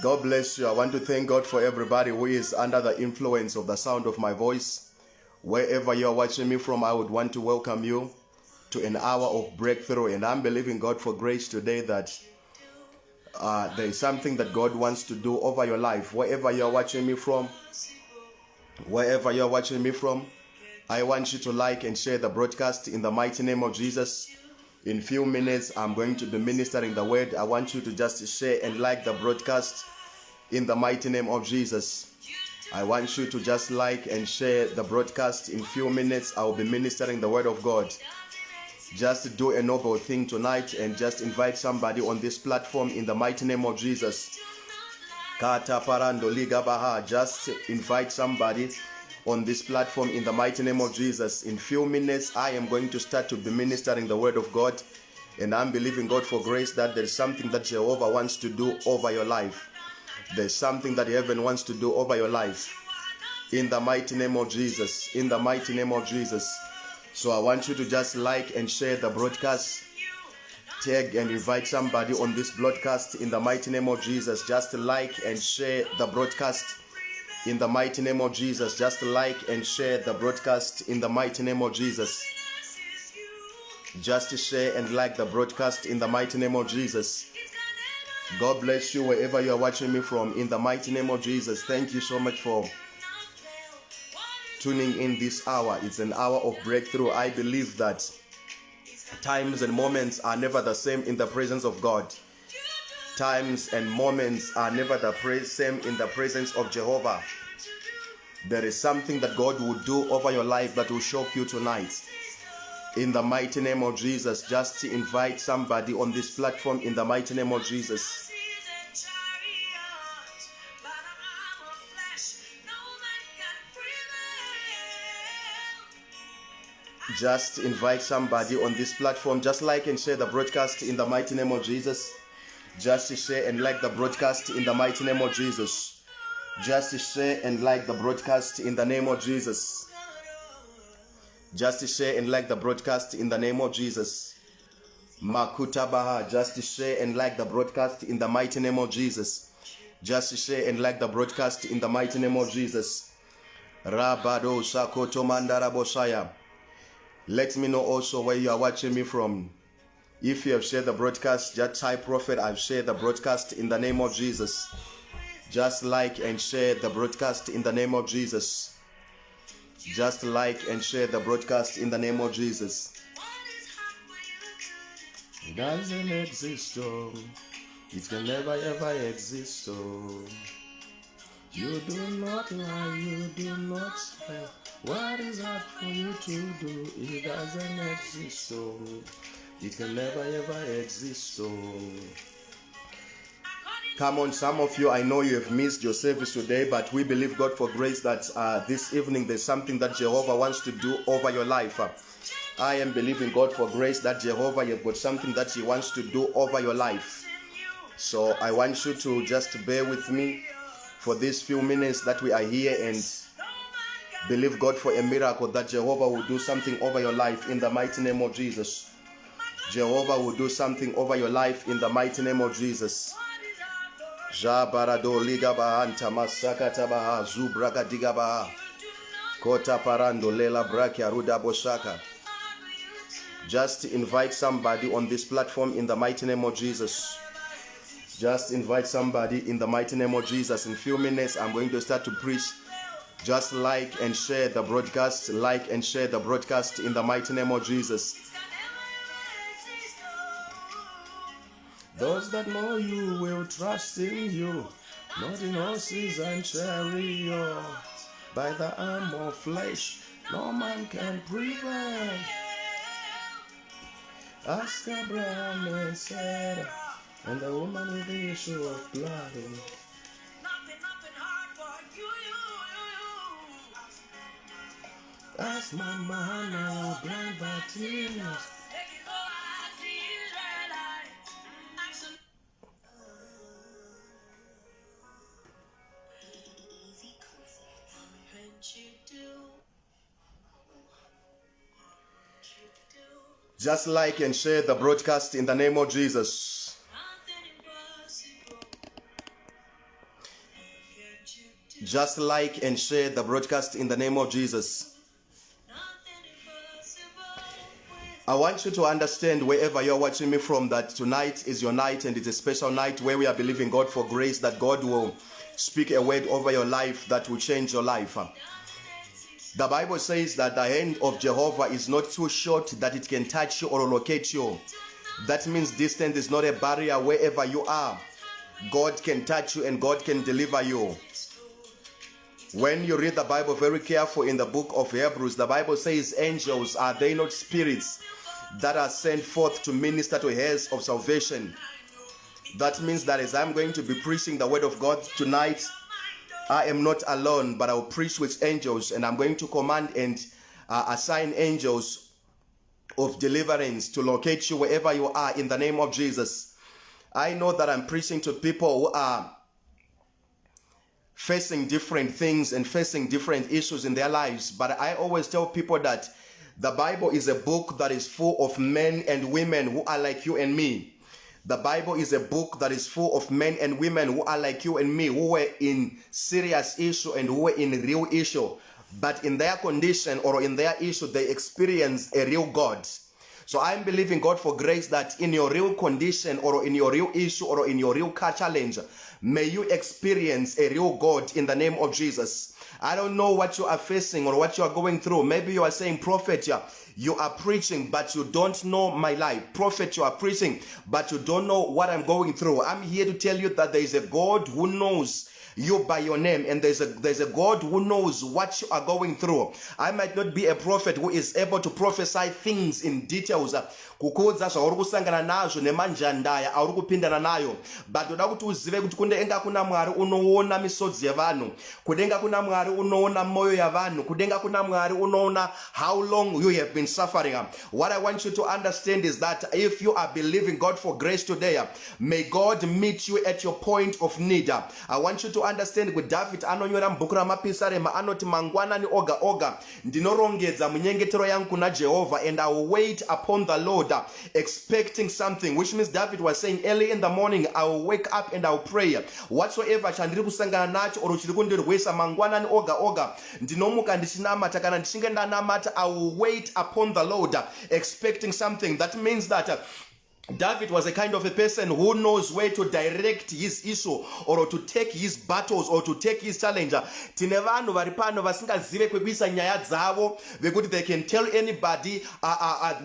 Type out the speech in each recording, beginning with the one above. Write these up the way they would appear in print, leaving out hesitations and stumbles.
God bless you. I want to thank God for everybody who is under the influence of the sound of my voice. Wherever you are watching me from, I would want to welcome you to an hour of breakthrough. And I'm believing God for grace today that there is something that God wants to do over your life. Wherever you are watching me from, I want you to like and share the broadcast in the mighty name of Jesus. In few minutes, I'm going to be ministering the word. I want you to just share and like the broadcast in the mighty name of Jesus. I want you to just like and share the broadcast. In few minutes, I will be ministering the word of God. Just do a noble thing tonight and just invite somebody on this platform in the mighty name of Jesus. Just invite somebody on this platform in the mighty name of Jesus. In few minutes, I am going to start to be ministering the word of God, and I'm believing God for grace that there's something that Jehovah wants to do over your life. There's something that heaven wants to do over your life. In the mighty name of Jesus. In the mighty name of Jesus. So I want you to just like and share the broadcast. Tag and invite somebody on this broadcast in the mighty name of Jesus. Just like and share the broadcast in the mighty name of Jesus. Just like and share the broadcast in the mighty name of Jesus. Just share and like the broadcast in the mighty name of Jesus. God bless you wherever you are watching me from in the mighty name of Jesus. Thank you so much for tuning in this hour. It's an hour of breakthrough. I believe that times and moments are never the same in the presence of God. Times and moments are never the same in the presence of Jehovah. There is something that God will do over your life that will shock you tonight. In the mighty name of Jesus, just invite somebody on this platform in the mighty name of Jesus. Just invite somebody on this platform. Just like and share the broadcast in the mighty name of Jesus. Just share and like the broadcast in the mighty name of Jesus. Just share and like the broadcast in the name of Jesus. Just share and like the broadcast in the name of Jesus. Makuta Baha. Just share and like the broadcast in the mighty name of Jesus. Just share and like the broadcast in the mighty name of Jesus. Rabado Sakoto Mandarabosaya. Let me know also where you are watching me from. If you have shared the broadcast, just type Prophet, I've shared the broadcast in the name of Jesus. Just like and share the broadcast in the name of Jesus. Just like and share the broadcast in the name of Jesus. It doesn't exist, oh. It can never ever exist, oh. You do not lie, you do not spell. What is hard for you to do? It doesn't exist, oh. It can never ever exist, oh. Come on, some of you, I know you have missed your service today, but we believe God for grace that this evening there's something that Jehovah wants to do over your life. I am believing God for grace that Jehovah, you've got something that He wants to do over your life. So I want you to just bear with me for these few minutes that we are here and believe God for a miracle that Jehovah will do something over your life in the mighty name of Jesus. Jehovah will do something over your life in the mighty name of Jesus. Jabarado ligabahanta masakatabaha zubraga digabaha kota parando lela brakia ruda boshaka. Just invite somebody on this platform in the mighty name of Jesus. Just invite somebody in the mighty name of Jesus. In a few minutes, I'm going to start to preach. Just like and share the broadcast. Like and share the broadcast in the mighty name of Jesus. Those that know you will trust in you, not in horses and chariots. By the arm of flesh, no man can prevail. Ask Abraham and Sarah, and the woman with the issue of blood. Ask Mama Hannah, blind Bartimaeus. Just like and share the broadcast in the name of Jesus. Just like and share the broadcast in the name of Jesus. I want you to understand, wherever you're watching me from, that tonight is your night, and it's a special night where we are believing God for grace, that God will speak a word over your life that will change your life. The Bible says that the hand of Jehovah is not too short that it can touch you or locate you. That means distance is not a barrier. Wherever you are, God can touch you and God can deliver you. When you read the Bible very careful in the book of Hebrews, the Bible says, angels, are they not spirits that are sent forth to minister to heirs of salvation? That means that as I'm going to be preaching the word of God tonight, I am not alone, but I will preach with angels, and I'm going to command and assign angels of deliverance to locate you wherever you are in the name of Jesus. I know that I'm preaching to people who are facing different things and facing different issues in their lives, but I always tell people that the Bible is a book that is full of men and women who are like you and me. The Bible is a book that is full of men and women who are like you and me, who were in serious issue and who were in real issue, but in their condition or in their issue they experienced a real God. So I'm believing God for grace that in your real condition or in your real issue or in your real challenge, may you experience a real God in the name of Jesus. I don't know what you are facing or what you are going through. Maybe you are saying, Prophet, you are preaching, but you don't know my life. Prophet, you are preaching, but you don't know what I'm going through. I'm here to tell you that there is a God who knows you by your name, and there's a God who knows what you are going through. I might not be a prophet who is able to prophesy things in details, kukudza zvauri kusangana nazvo nemanjandaya auri kupindana nayo, but uda kuti uzive kuti kudenga kuna Mwari unoona misodzi yavanhu, kudenga kuna Mwari unoona moyo yavanhu, kudenga kuna Mwari unoona how long you have been suffering. What I want you to understand is that if you are believing God for grace today, may God meet you at your point of need. I want you to understand with David anonyora mubhuku ramapisarema anoti mangwanani oga oga ndinorongedza munyengetero yangu kuna Jehovah, and I will wait upon the Lord expecting something, which means David was saying early in the morning I will wake up and I will pray. Whatsoever chandiri kusangana nacho or chiri kundirwesa mangwanani oga oga ndinomuka ndichinamata, kana ndichinge ndanamata I will wait upon the Lord expecting something. That means that David was a kind of a person who knows where to direct his issue or to take his battles or to take his challenge. Tine vanhu vari pano vasingazive kwekuisa nyaya dzavo vekuti they can tell anybody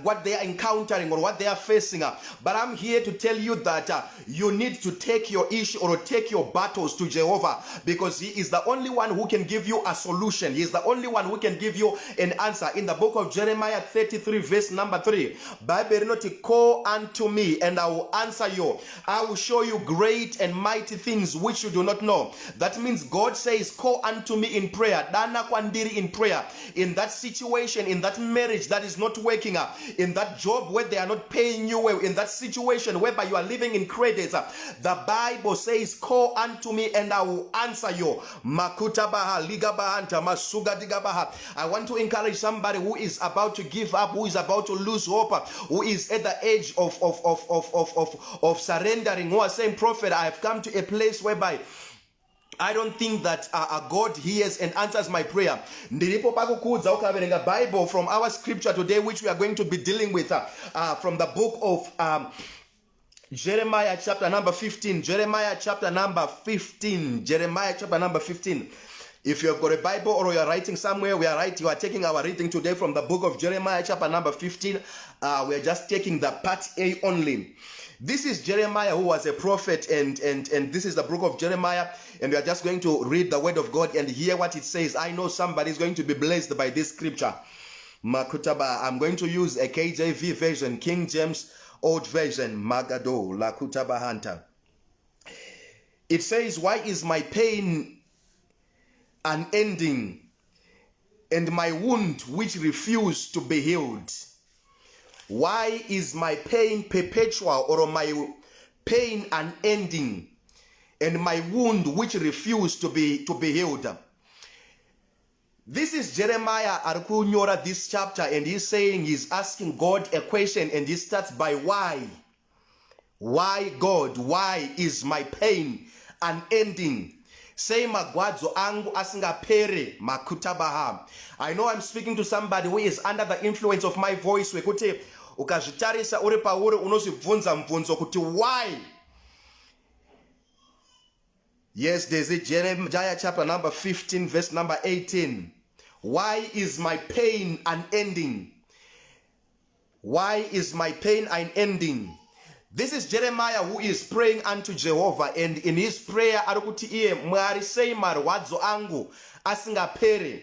what they are encountering or what they are facing. But I'm here to tell you that you need to take your issue or take your battles to Jehovah, because he is the only one who can give you a solution. He is the only one who can give you an answer. In the book of Jeremiah 33 verse number 3, Bible inoti, call unto me and I will answer you. I will show you great and mighty things which you do not know. That means God says, call unto me in prayer. Dana kwandiri in prayer. In that situation, in that marriage that is not working up, in that job where they are not paying you well, in that situation whereby you are living in credits, the Bible says, call unto me and I will answer you. Makutabaha, ligabahanta, masugadigabaha. I want to encourage somebody who is about to give up, who is about to lose hope, who is at the edge of surrendering, who are saying, Prophet, I have come to a place whereby I don't think that God hears and answers my prayer. Ndiripo pakukudza ukaverenga Bible from our scripture today, which we are going to be dealing with from the book of Jeremiah chapter number 15. Jeremiah chapter number 15. Jeremiah chapter number 15. If you have got a Bible or you are writing somewhere, you are taking our reading today from the book of Jeremiah chapter number 15. We are just taking the part A only. This is Jeremiah, who was a prophet, and this is the book of Jeremiah, and we are just going to read the word of God and hear what it says. I know somebody is going to be blessed by this scripture. Makutaba. I'm going to use a KJV version, King James Old Version. Magado Lakutaba Hunter. It says, why is my pain unending, and my wound which refused to be healed? Why is my pain perpetual, or my pain unending, and my wound which refused to be healed? This is Jeremiah arikunyora this chapter, and he's saying, he's asking God a question, and he starts by why. Why, God? Why is my pain unending? sei magwadzo angu asingapere makutabaha. I know I'm speaking to somebody who is under the influence of my voice, wekuti ukazvitarisa uri pauri unozvibvunza mubvunzo kuti why. Yes, there's a Jeremiah chapter number 15 verse number 18. Why is my pain unending? Why is my pain unending? This is Jeremiah who is praying unto Jehovah, and in his prayer arikuti iye Mwari sei marwadzo angu asingapere,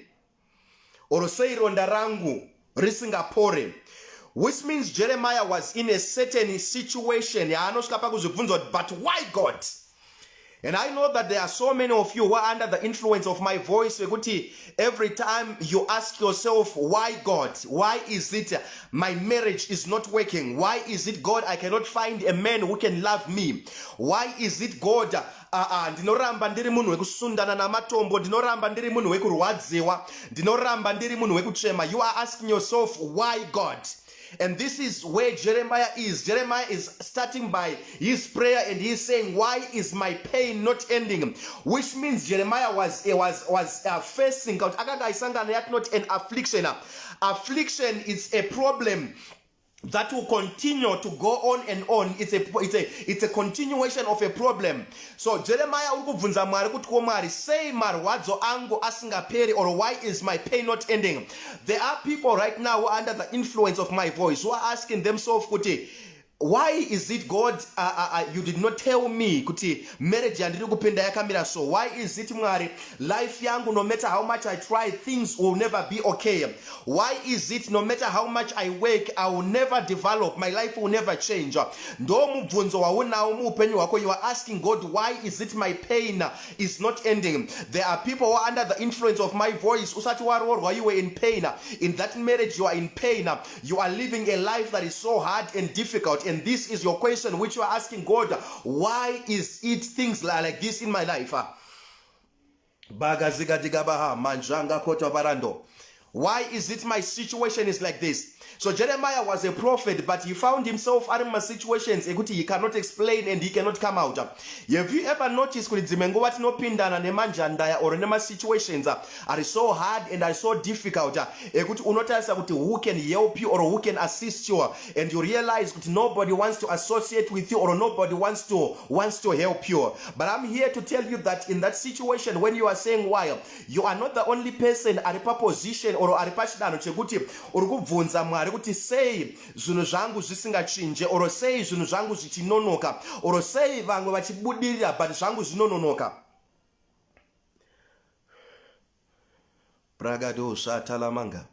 or sei ronda rangu risingapore. Which means Jeremiah was in a certain situation. But why God? And I know that there are so many of you who are under the influence of my voice. Every time you ask yourself, why God? Why is it my marriage is not working? Why is it, God, I cannot find a man who can love me? Why is it, God, ndinoramba ndiri munhu wekusundana namatombo, ndinoramba ndiri munhu wekurwadziwa, ndinoramba ndiri munhu wekuchema? You are asking yourself, why God? And this is where Jeremiah is. Jeremiah is starting by his prayer, and he's saying, why is my pain not ending? Which means Jeremiah was facing not an affliction. Affliction is a problem that will continue to go on and on. It's a continuation of a problem. So Jeremiah ukubvunza Mwari kuti ko Mwari sei marwadzo angu asingaperi, or why is my pain not ending? There are people right now who are under the influence of my voice who are asking themselves kuti, why is it, God, you did not tell me kuti marriage yandiri kupenda yakamira so? Why is it, Mwari, life yangu, no matter how much I try, things will never be okay? Why is it, no matter how much I work, I will never develop, my life will never change? Ndo mubvunzo waunawo muupenyu wako. You are asking God, why is it my pain is not ending? There are people who are under the influence of my voice. Usati warorwa, you were in pain. In that marriage, you are in pain. You are living a life that is so hard and difficult. And this is your question which you are asking God, why is it things like this in my life? Why is it my situation is like this? So Jeremiah was a prophet, but he found himself in situations he cannot explain and he cannot come out. Have you ever noticed or situations are so hard and are so difficult? Who can help you or who can assist you? And you realize that nobody wants to associate with you or nobody wants to help you. But I'm here to tell you that in that situation, when you are saying why, you are not the only person at a position or at a kuti sei zvinhu zvangu zvisingachinje, or sei zvinhu zvangu zvichinonoka, or sei vamwe vachibudirira but zvangu zvinononoka. Bragado shatalamanga.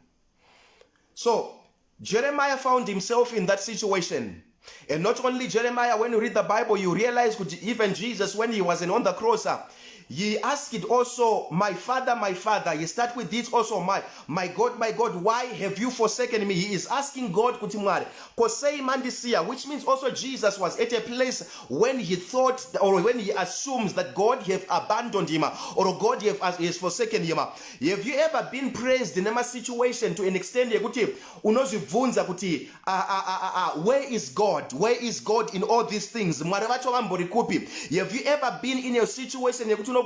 So Jeremiah found himself in that situation. And not only Jeremiah, when you read the Bible, you realize even Jesus, when he wasn't on the cross, he asked it also, my father, he started with this also, my God, why have you forsaken me? He is asking God, which means also Jesus was at a place when he thought, or when he assumes that God have abandoned him, or God has forsaken him. Have you ever been praised in a situation to an extent where is God? Where is God in all these things? Have you ever been in a situation have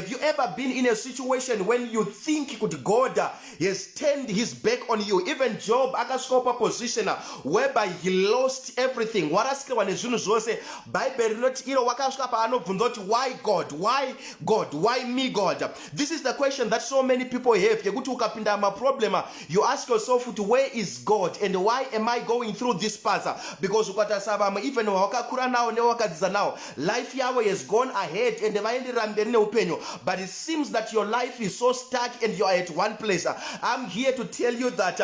you ever been in a situation when you think God has turned his back on you? Even Job akaskopa position whereby he lost everything. Why God? Why God? Why me, God? This is the question that so many people have. You ask yourself, where is God and why am I going through this path? Because even now, life Yahweh has gone ahead and but it seems that your life is so stuck and you are at one place. I'm here to tell you that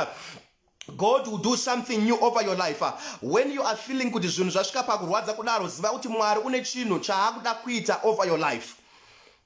God will do something new over your life. When you are feeling good over your life.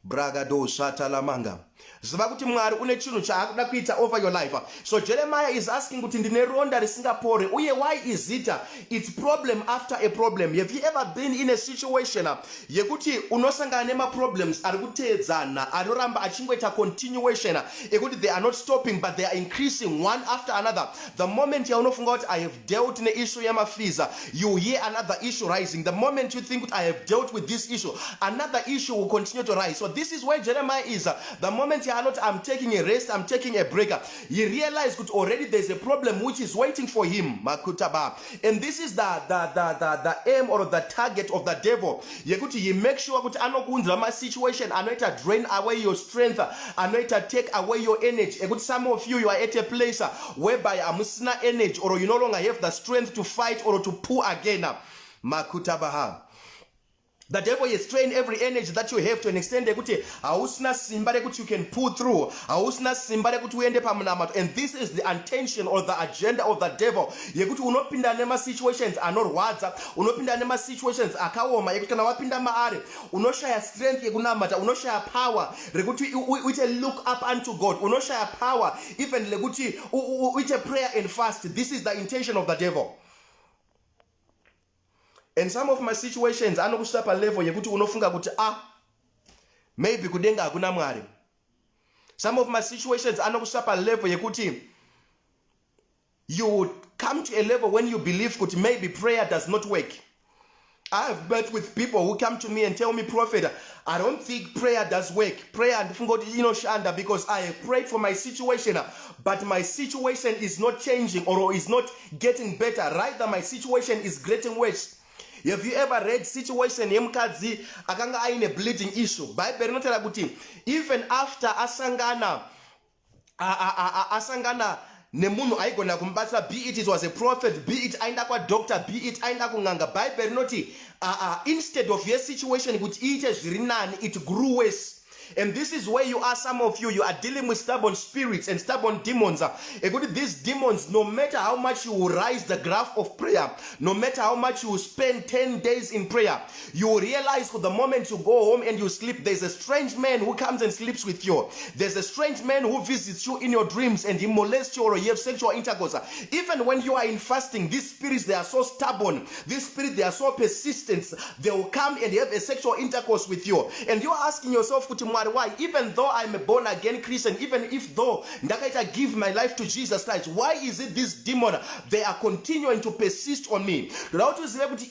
Bragado shatalamanga. ziva kuti Mwari une chinhu chaakuda kuita over your life. So Jeremiah is asking kuti ndine ronda risingapore. Uye why is it? It's problem after a problem. Have you ever been in a situation yekuti unosangana nema problems ari kuteedzana anoramba achingoita continuation ekuti they are not stopping but they are increasing one after another. The moment yaunofunga kuti I have dealt in the issue yamafiza, you hear another issue rising. The moment you think I have dealt with this issue, another issue will continue to rise. So this is where Jeremiah is. The moment I'm taking a rest, I'm taking a break, he realized that already there's a problem which is waiting for him. And this is the aim or the target of the devil. He makes sure that anokunzama situation, anoita drain away your strength, anoita take away your energy. Some of you are at a place whereby amusina energy, or you no longer have the strength to fight or to pull again. Makutabaha. The devil is training every energy that you have to an extent that hausina simba rekuti you can pull through, hausina simba rekuti uende pamunamato. And this is the intention or the agenda of the devil. Yekuti unopinda nema situations anorwadza, unopinda nema situations akaoma, yekuti kana wapinda maari unoshaya strength yekunamata, unoshaya power rekuti uite look up unto God, unoshaya power even rekuti uite prayer and fast. This is the intention of the devil. And some of my situations anokusapa level yekuti unofunga kuti maybe kudenga hakuna Mwari. Some of my situations anokusapa level yekuti you would come to a level when you believe that maybe prayer does not work. I have met with people who come to me and tell me, Prophet, I don't think prayer does work. Prayer and shanda because I have prayed for my situation, but my situation is not changing or is not getting better. Rather, my situation is getting worse. Have you ever read situation yemukadzi akanga aine bleeding issue? Bible inotera kuti even after asangana nemunhu aigona kumbatsira, be it was a prophet, be it aenda kwa doctor, be it aenda kunganga, Bible inoti instead of your situation kuti iite zviri nani, it grew worse. And this is where you are. Some of you are dealing with stubborn spirits and stubborn demons. These demons, no matter how much you will rise the graph of prayer, no matter how much you will spend 10 days in prayer, you will realize the moment you go home and you sleep, there's a strange man who comes and sleeps with you. There's a strange man who visits you in your dreams and he molests you or you have sexual intercourse. Even when you are in fasting, these spirits, they are so stubborn. These spirits, they are so persistent. They will come and have a sexual intercourse with you. And you are asking yourself, why? Even though I'm a born again Christian, even if though ndakaita give my life to Jesus Christ, why is it this demon, they are continuing to persist on me?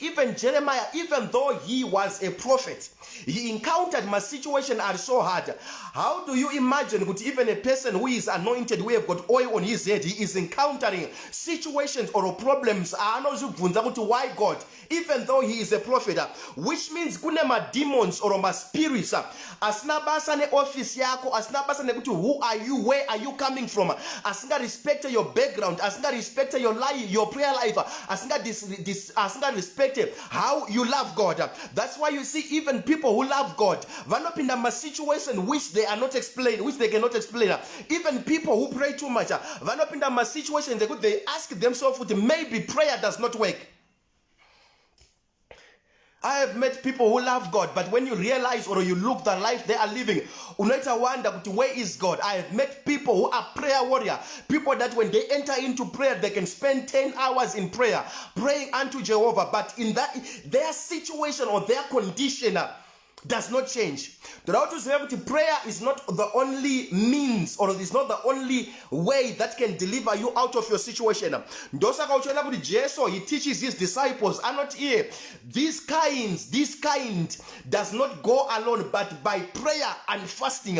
Even Jeremiah, even though he was a prophet, he encountered my situation are so hard. How do you imagine that even a person who is anointed, who have got oil on his head, he is encountering situations or problems? Why God? Even though he is a prophet, which means kunema demons or ma spirits asinabasa ne office yako, asinabasa ne kuti who are you, where are you coming from, asinga respect your background, asinga respect your life, your prayer life, asinga respect how you love God. That's why you see even people who love God vanopinda ma situation which they are not explained, which they cannot explain. Even people who pray too much vanopinda ma situation they ask themselves maybe prayer does not work. I have met people who love God, but when you realize or you look the life they are living, unaita wonder where is God? I have met people who are prayer warrior, people that when they enter into prayer, they can spend 10 hours in prayer, praying unto Jehovah, but in that their situation or their condition does not change. Prayer is not the only means or is not the only way that can deliver you out of your situation. He teaches his disciples are not here. This kind does not go alone, but by prayer and fasting.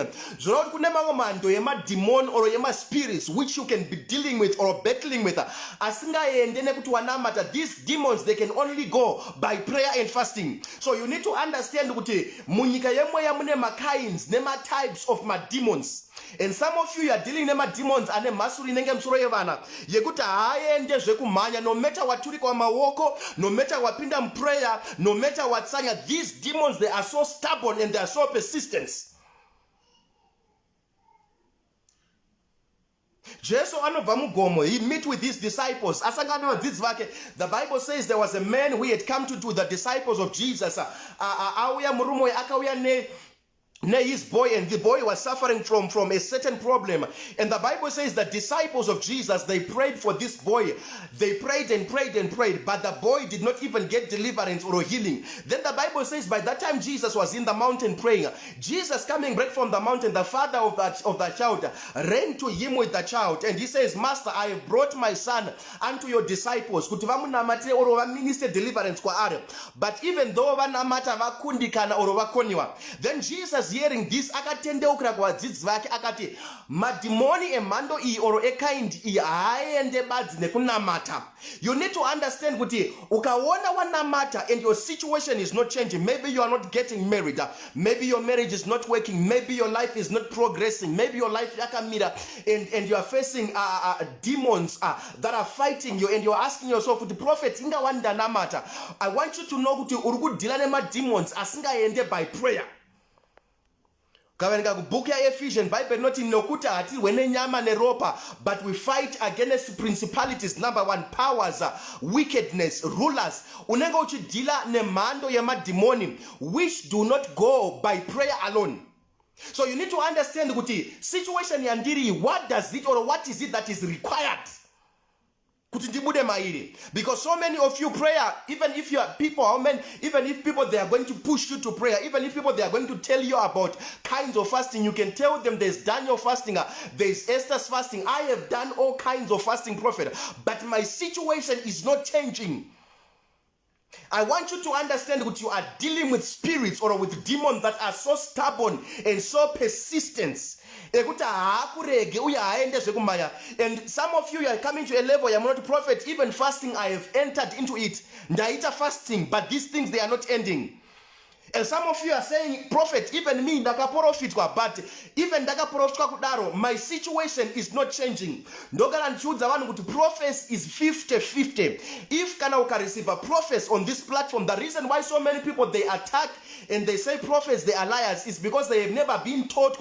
Demon or spirits which you can be dealing with or battling with. These demons, they can only go by prayer and fasting. So you need to understand munyika yemwe yamune kinds, nema types of my demons. And some of you are dealing with demons and masuri nenge msuro yevana. Yekuta haende kumanya, no matter what turi kwa mawoko, no matter what pinda prayer, no matter what sanya, these demons, they are so stubborn and they are so persistent. He met with his disciples. The Bible says there was a man who had come to the disciples of Jesus. his boy, and the boy was suffering from a certain problem. And the Bible says the disciples of Jesus, they prayed for this boy. They prayed and prayed and prayed, but the boy did not even get deliverance or healing. Then the Bible says by that time Jesus was in the mountain praying. Jesus coming back from the mountain, the father of that child ran to him with the child, and he says, Master, I have brought my son unto your disciples kuti vamunamatire oro vaminister deliverance kwaari. But even though vanamata vakundikana oro vakoniwa, then Jesus hearing this akatendeukira kuvadzidzi vake akati, madhimoni emhando iyi oro ekaindi iyi haaende badzi nekunamata. You need to understand kuti ukaona wanamata and your situation is not changing, maybe you are not getting married, maybe your marriage is not working, maybe your life is not progressing, maybe your life yakamira, and you are facing demons that are fighting you, and you're asking yourself, the prophet inga wanda namata. I want you to know kuti uri kudhila nema demons asingaende by prayer. Kavenika kubook ya Ephesians Bible not in nokuta hati wene nyama ne ropa, but we fight against principalities. Number one, powers, wickedness, rulers. Unenga uchidila ne mando ya madimoni, which do not go by prayer alone. So you need to understand kuti situation yandiri, what does it or what is it that is required? Because so many of you prayer, even if you are people, even if people they are going to push you to prayer, even if people they are going to tell you about kinds of fasting, you can tell them there's Daniel fasting, there's Esther's fasting. I have done all kinds of fasting, prophet, but my situation is not changing. I want you to understand that you are dealing with spirits or with demons that are so stubborn and so persistent. And some of you are coming to a level, I'm not a prophet, even fasting, I have entered into it. Ndaita fasting, but these things, they are not ending. And some of you are saying, prophet, even me, ndakaporofitwa, but even ndakaporofitwa kudaro, my situation is not changing. Prophet is 50-50. If kana receive a prophet on this platform, the reason why so many people, they attack and they say prophets, they are liars, is because they have never been taught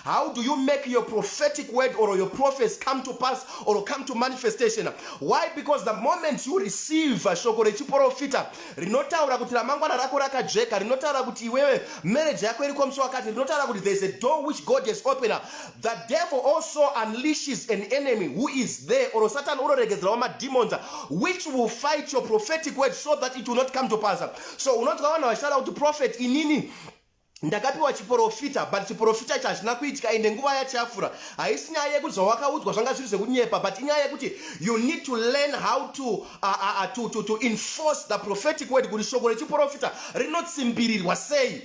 how do you make your prophetic word or your prophets come to pass or come to manifestation. Why? Because the moment you receive shoko rechiporofita, rinotaura kuti ramangwana rako rakajeka, rinotaura kuti iwewe marriage yako iri komswakati, rinotaura kuti there is a door which God has opened. The devil also unleashes an enemy who is there, or Satan unoregezera demons, which will fight your prophetic word so that it will not come to pass. So unotaura washala kuti prophet inini ndakapiwa chiprofita, but chiprofita chachina kuitika ende nguva yachafura. Haisi nyaya yekuti zvawakaudzwa zvanga zviri zvekunyepa, but inyaya yekuti you need to learn how to enforce the prophetic word kuti shoko rechiprofita rinotsimbirirwa sei.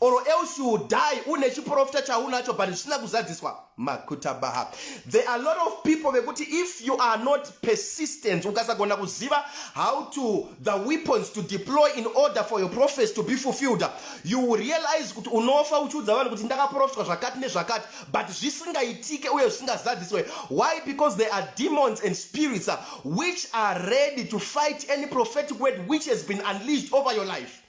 Or else you will die une chiprofita chaunacho but zvisina kuzadziswa. Makutabaha. There are a lot of people vekuti if you are not persistent, ukasagona kuziva how to the weapons to deploy in order for your prophets to be fulfilled, you will realize kuti unofa uchudza vanhu kuti ndakaprofitwa zvakati nezvakati but zvisingaitike uye zvisingazadziswe. Why? Because there are demons and spirits which are ready to fight any prophetic word which has been unleashed over your life.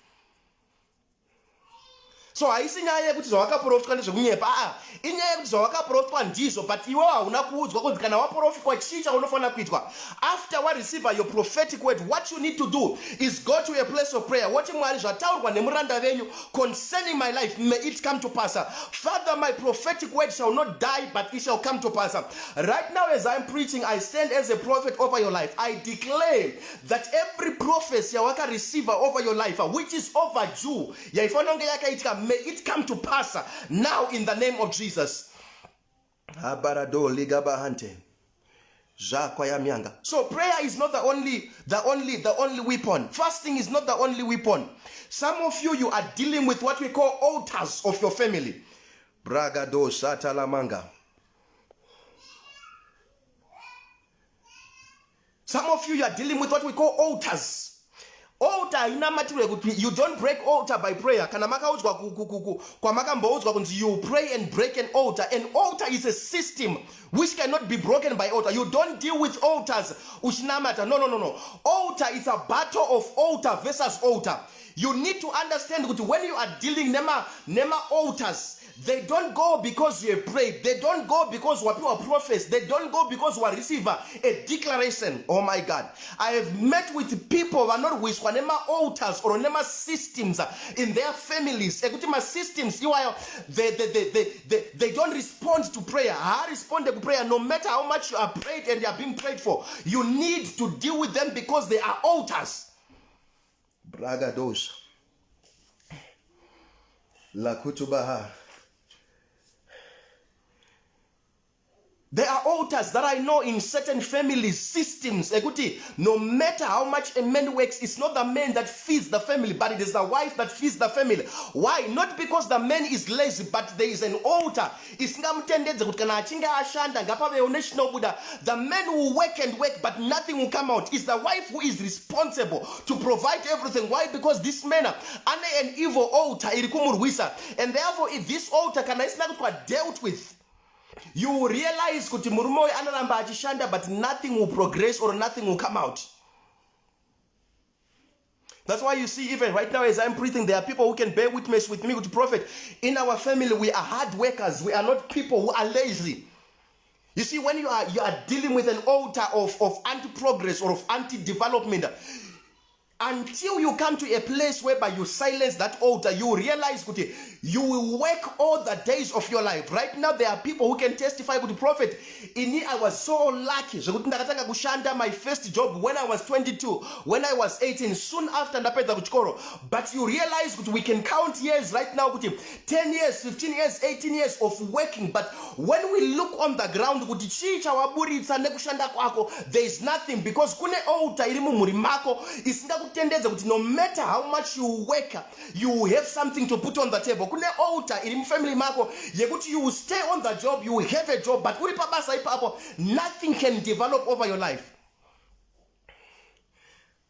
So haisi nyaya yekuti zvawakaprofitwa ndezvekunyepa, inyaya yekuti zvawakaprofitwa ndizvo, but iwe hauna kuudzwa kuti kana waprofitwa chii chaunofanira kuitwa. After you receive your prophetic word, what you need to do is go to a place of prayer. What Mwari zvataurwa nemuranda venyu concerning my life, may it come to pass. Father, my prophetic word shall not die, but it shall come to pass. Right now as I'm preaching, I stand as a prophet over your life. I declare that every prophecy yawaka receiver over your life, which is overdue, yaifanonge yakaitika, may it come to pass now in the name of Jesus. So prayer is not the only weapon. Fasting is not the only weapon. Some of you are dealing with what we call altars of your family. Bragado Satalamanga. Some of you are dealing with what we call altars. Altar ina material, you don't break altar by prayer. You pray and break an altar. An altar is a system which cannot be broken by altar. You don't deal with altars. No. Altar is a battle of altar versus altar. You need to understand that when you are dealing nema altars, They don't go because you have prayed. They don't go because what you are prophets. They don't go because you are receive a declaration. Oh my God. I have met with people who are not with nema altars or nema systems in their families. Ekutima systems, they don't respond to prayer. I respond to prayer no matter how much you are prayed and you are being prayed for. You need to deal with them because they are altars. Bragados. La kutubaha. There are altars that I know in certain families, systems. No matter how much a man works, it's not the man that feeds the family, but it is the wife that feeds the family. Why? Not because the man is lazy, but there is an altar. The man will work and work, but nothing will come out. It's the wife who is responsible to provide everything. Why? Because this man under an evil altar, and therefore if this altar can dealt with, you will realize kuti murumoyo anaramba achishanda, but nothing will progress or nothing will come out. That's why you see, even right now as I'm preaching, there are people who can bear witness with me, with prophet. In our family, we are hard workers. We are not people who are lazy. You see, when you are dealing with an altar of anti-progress or of anti-development, until you come to a place whereby you silence that altar, you realize you will work all the days of your life. Right now, there are people who can testify to the prophet. I was so lucky. My first job when I was 22, when I was 18, soon after ndapedza kuchikoro. But you realize we can count years right now, 10 years, 15 years, 18 years of working. But when we look on the ground, there is nothing, because kune altar iri mumurimako isingakutendedza no matter how much you work, you have something to put on the table. Kune altar iri mufamily mako yekuti you will stay on the job, you will have a job, but uri pabasa ipapo nothing can develop over your life.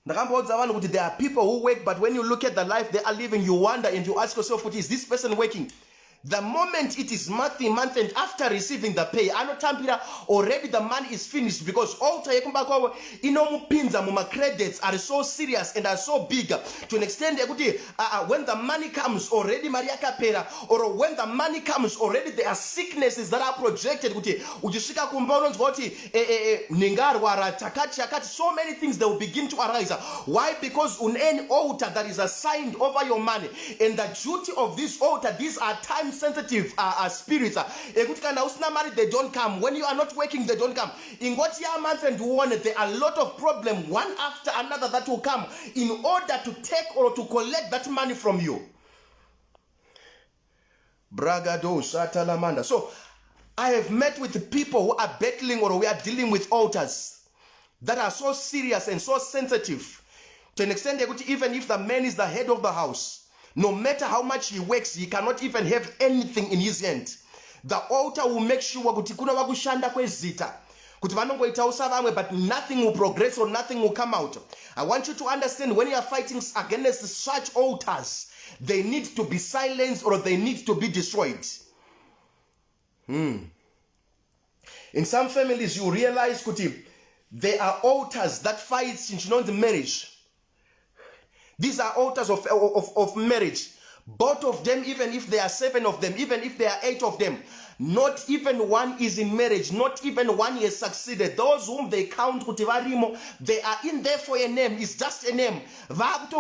There are people who work, but when you look at the life they are living, you wonder and you ask yourself, what is this person working? The moment it is month and after receiving the pay, already the money is finished, because altar credits are so serious and are so big to an extent when the money comes already or when the money comes already there are sicknesses that are projected. So many things that will begin to arise. Why? Because on any altar that is assigned over your money, and the duty of this altar, these are times sensitive spirits. They don't come. When you are not working, they don't come. In what year, month, and one, there are a lot of problems, one after another, that will come in order to take or to collect that money from you. Bragado Shatalamanda. So I have met with people who are battling or we are dealing with altars that are so serious and so sensitive to an extent that even if the man is the head of the house, no matter how much he works, he cannot even have anything in his hand. The altar will make sure kuti kuna wakushanda kwezita, kuti vanongoita usavamwe, but nothing will progress or nothing will come out. I want you to understand, when you are fighting against such altars, they need to be silenced or they need to be destroyed. In some families, you realize kuti there are altars that fight the marriage. These are altars of marriage. Both of them, even if there are 7 of them, even if there are 8 of them, not even one is in marriage, not even one has succeeded. Those whom they count, they are in there for a name. It's just a name. But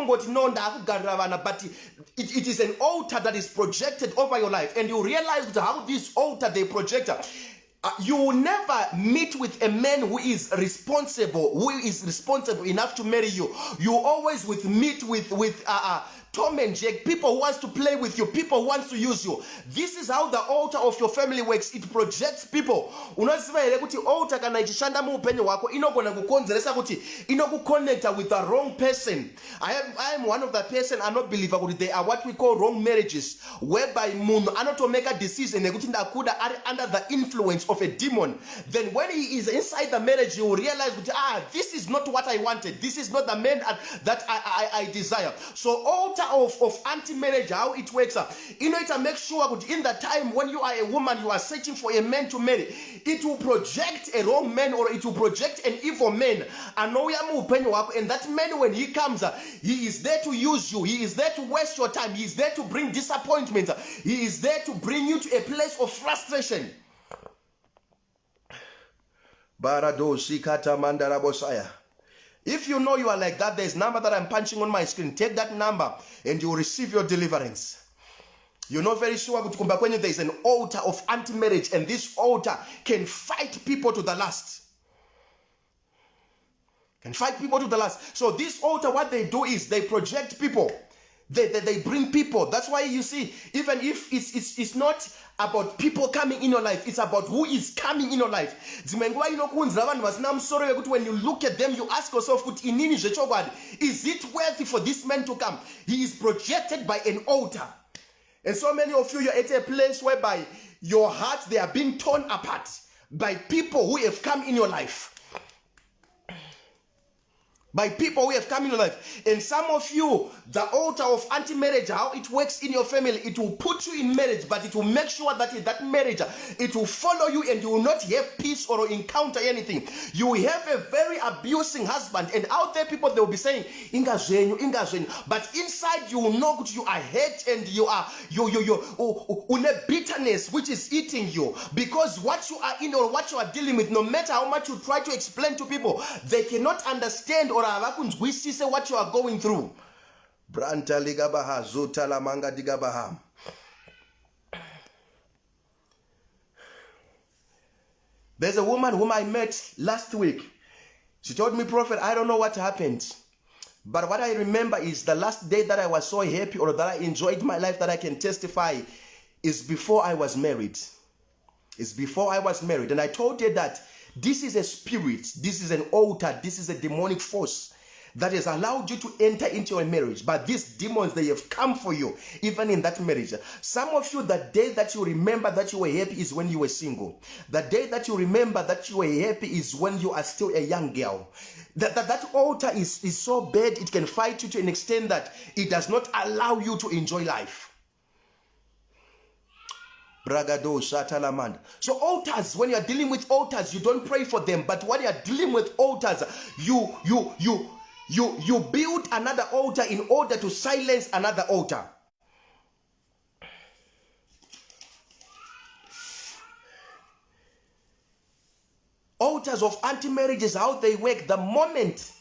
it is an altar that is projected over your life. And you realize how this altar they project. You will never meet with a man who is responsible enough to marry you. You always meet with Tom and Jake, people who wants to play with you, people who wants to use you. This is how the altar of your family works. It projects people. Unaziva ile kuti altar kana ichishanda mu upenyo wako inogona kukonzeresa kuti inokukonnecta with the wrong person. I am one of the person I not believe kuti they are what we call wrong marriages, whereby munhu anotomeka decision nekuti ndakuda are under the influence of a demon. Then when he is inside the marriage, you will realize kuti this is not what I wanted. This is not the man that I desire. So altar altar of anti-marriage, how it works, it make sure that in the time when you are a woman, you are searching for a man to marry, it will project a wrong man or it will project an evil man. And that man, when he comes, he is there to use you. He is there to waste your time. He is there to bring disappointment. He is there to bring you to a place of frustration. If you know you are like that, there's a number that I'm punching on my screen. Take that number and you will receive your deliverance. You're not very sure, but when there is an altar of anti-marriage, and this altar can fight people to the last. Can fight people to the last. So this altar, what they do is they project people. They bring people. That's why you see, even if it's not about people coming in your life, it's about who is coming in your life. When you look at them, you ask yourself, is it worthy for this man to come? He is projected by an altar. And so many of you, you're at a place whereby your hearts, they are being torn apart by people who have come in your life. By people who have come in your life. And some of you, the altar of anti-marriage, how it works in your family, it will put you in marriage, but it will make sure that in that marriage, it will follow you and you will not have peace or encounter anything. You will have a very abusing husband, and out there people, they will be saying, Inga zwenyu, Inga zwenyu. But inside you will know that you are hurt and you are bitterness which is eating you. Because what you are in or what you are dealing with, no matter how much you try to explain to people, they cannot understand or what you are going through. There's a woman whom I met last week. She told me, Prophet, I don't know what happened, but what I remember is the last day that I was so happy or that I enjoyed my life that I can testify is before I was married. It's before I was married. And I told her that this is a spirit, this is an altar, this is a demonic force that has allowed you to enter into a marriage. But these demons, they have come for you, even in that marriage. Some of you, the day that you remember that you were happy is when you were single. The day that you remember that you were happy is when you are still a young girl. That altar is so bad, it can fight you to an extent that it does not allow you to enjoy life. Bragado Shatalamand. So altars, when you are dealing with altars, you don't pray for them. But when you are dealing with altars, you build another altar in order to silence another altar. Altars of anti-marriage is how they work. The moment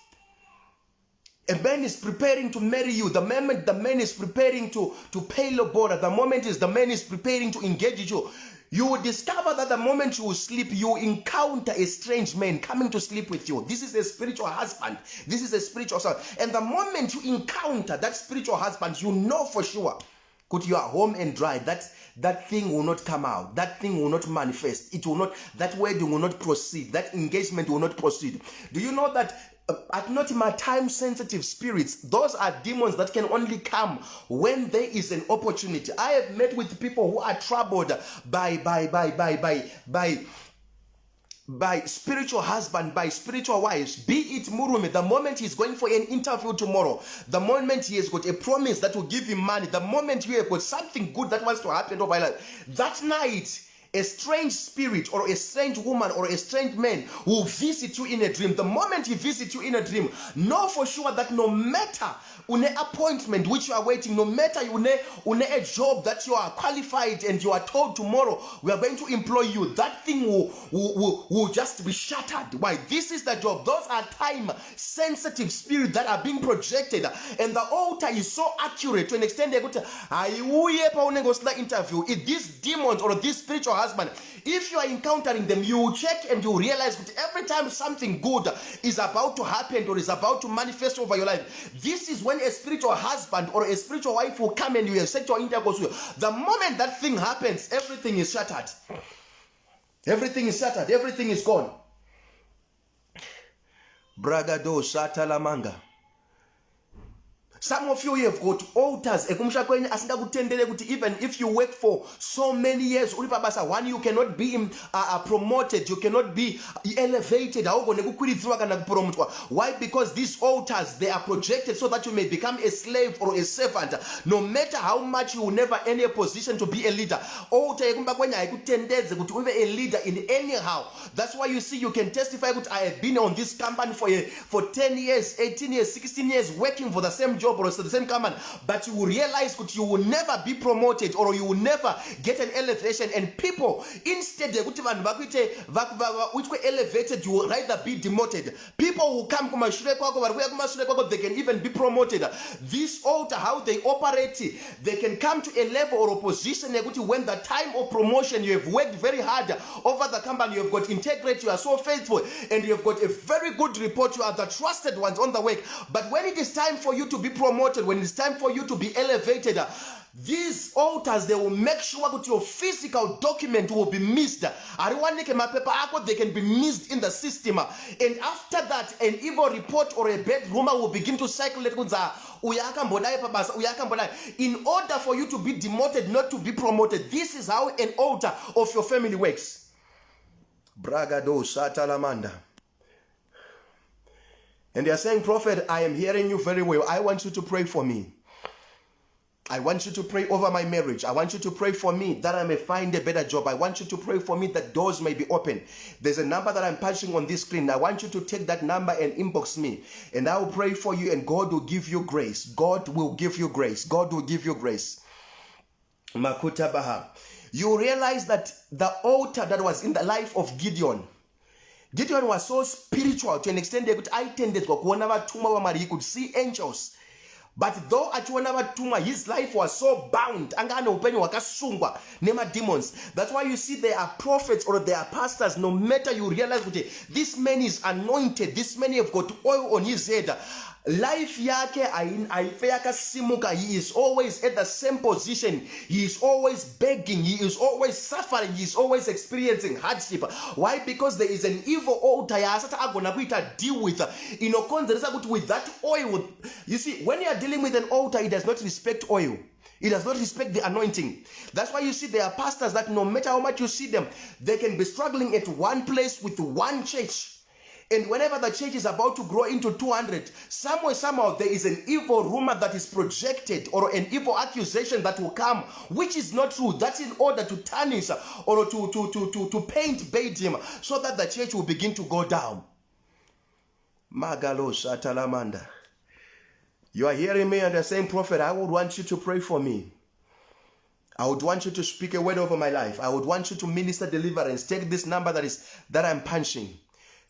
a man is preparing to marry you, the moment the man is preparing to pay lobola, the moment the man is preparing to engage with you, you will discover that the moment you will sleep, you encounter a strange man coming to sleep with you. This is a spiritual husband. This is a spiritual son. And the moment you encounter that spiritual husband, you know for sure, could you are home and dry, that thing will not come out. That thing will not manifest. It will not, that wedding will not proceed. That engagement will not proceed. Do you know that at not my time sensitive spirits, those are demons that can only come when there is an opportunity. I have met with people who are troubled by spiritual husband, by spiritual wives, be it Murume, the moment he's going for an interview tomorrow, the moment he has got a promise that will give him money, the moment you have got something good that wants to happen over life, that night, a strange spirit or a strange woman or a strange man will visit you in a dream. The moment he visits you in a dream, know for sure that no matter une appointment which you are waiting, no matter une a job that you are qualified and you are told tomorrow we are going to employ you, that thing will just be shattered. Why? This is the job. Those are time sensitive spirits that are being projected, and the altar is so accurate to an extent they go to interview. If these demons or this spiritual husband, if you are encountering them, you will check and you will realize that every time something good is about to happen or is about to manifest over your life, this is when a spiritual husband or a spiritual wife will come and you have sexual intercourse with you. The moment that thing happens, everything is shattered. Everything is shattered. Everything is gone. Bragado Shatalamanga. Some of you have got altars ekumsha kwenye asingakutendele kuti even if you work for so many years uri pabasa, one, you cannot be promoted, you cannot be elevated. Why? Because these altars, they are projected so that you may become a slave or a servant. No matter how much, you will never any position to be a leader. Altar ekumba kwenye haikutendeze kuti ube a leader in anyhow. That's why you see, you can testify that I have been on this company for 10 years, 18 years, 16 years, working for the same job or the same company, but you will realize that you will never be promoted or you will never get an elevation. And people, instead which were elevated, you will rather be demoted. People who come they can even be promoted. This altar, how they operate, they can come to a level or a position when the time of promotion, you have worked very hard over the company, you have got integrity, you are so faithful, and you have got a very good report, you are the trusted ones on the work. But when it is time for you to be promoted, when it's time for you to be elevated, these altars, they will make sure that your physical document will be missed. They can be missed in the system. And after that, an evil report or a bad rumor will begin to circulate. In order for you to be demoted, not to be promoted, this is how an altar of your family works. Bragado Shatalamanda. And they are saying, Prophet, I am hearing you very well. I want you to pray for me. I want you to pray over my marriage. I want you to pray for me that I may find a better job. I want you to pray for me that doors may be open. There's a number that I'm punching on this screen. I want you to take that number and inbox me. And I will pray for you, and God will give you grace. God will give you grace. God will give you grace. Makuta Baha. You realize that the altar that was in the life of Gideon was so spiritual to an extent that he could see angels. But though his life was so bound, demons. That's why you see there are prophets or there are pastors. No matter, you realize that this man is anointed, this man have got oil on his head. Life yake aifeaka simuka. He is always at the same position. He is always begging. He is always suffering. He is always experiencing hardship. Why? Because there is an evil altar deal with with that oil. You see, when you are dealing with an altar, it does not respect oil. It does not respect the anointing. That's why you see there are pastors that no matter how much you see them, they can be struggling at one place with one church. And whenever the church is about to grow into 200, somehow there is an evil rumor that is projected or an evil accusation that will come, which is not true. That's in order to tarnish or to paint bait him so that the church will begin to go down. Magalo Shatalamanda. You are hearing me and the same prophet. I would want you to pray for me. I would want you to speak a word over my life. I would want you to minister deliverance. Take this number that I'm punching.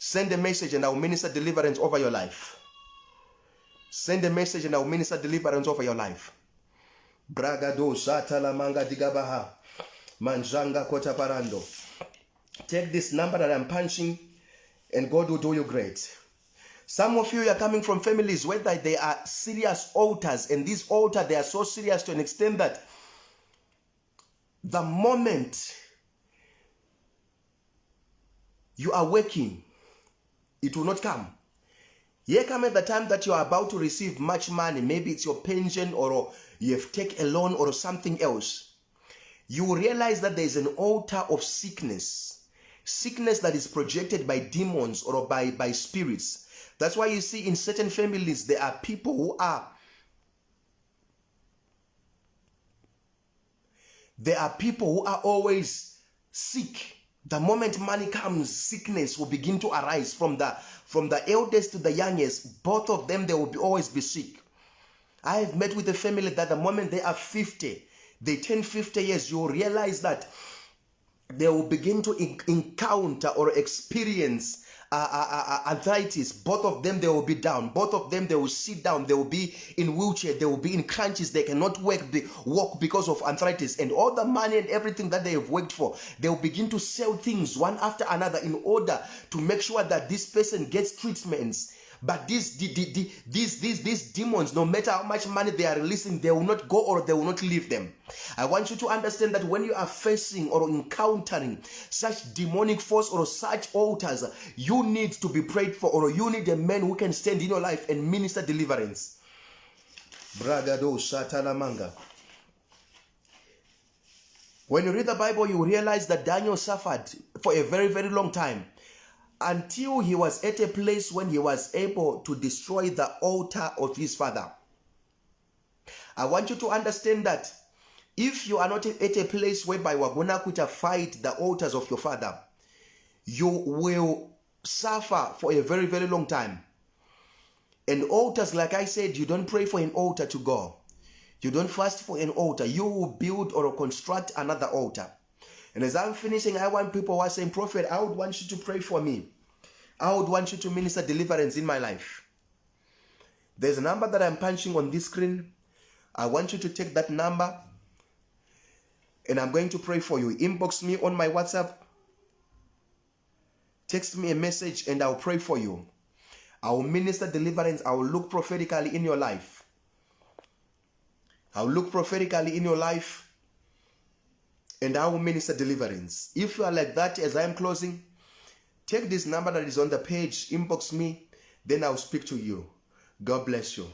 Send a message and I will minister deliverance over your life. Send a message and I will minister deliverance over your life. Bragado Shatalamanga Digabaha. Manjanga Kota Parando. Take this number that I'm punching and God will do you great. Some of you are coming from families where they are serious altars, and these altars, they are so serious to an extent that the moment you are working, it will not come. Here come at the time that you are about to receive much money. Maybe it's your pension or you have taken a loan or something else. You will realize that there is an altar of sickness. Sickness that is projected by demons or by spirits. That's why you see in certain families there are people who are always sick. The moment money comes, sickness will begin to arise from the eldest to the youngest. Both of them, they will always be sick. I have met with a family that the moment they are 50, they turn 50 years, you will realize that they will begin to encounter or experience arthritis. Both of them, they will be down. Both of them, they will sit down. They will be in wheelchair. They will be in crutches. They cannot walk because of arthritis. And all the money and everything that they have worked for, they will begin to sell things one after another in order to make sure that this person gets treatments. But these demons, no matter how much money they are releasing, they will not go or they will not leave them. I want you to understand that when you are facing or encountering such demonic force or such altars, you need to be prayed for, or you need a man who can stand in your life and minister deliverance. Bragado Shatalamanga. When you read the Bible, you realize that Daniel suffered for a very, very long time until he was at a place when he was able to destroy the altar of his father. I want you to understand that if you are not at a place whereby we're gonna fight the altars of your father, you will suffer for a very, very long time. And altars, like I said, you don't pray for an altar to go. You don't fast for an altar. You will build or construct another altar. And as I'm finishing, I want people who are saying, Prophet, I would want you to pray for me. I would want you to minister deliverance in my life. There's a number that I'm punching on this screen. I want you to take that number and I'm going to pray for you. Inbox me on my WhatsApp. Text me a message and I'll pray for you. I will minister deliverance. I will look prophetically in your life. I will look prophetically in your life and I will minister deliverance. If you are like that as I am closing, take this number that is on the page, inbox me, then I will speak to you. God bless you.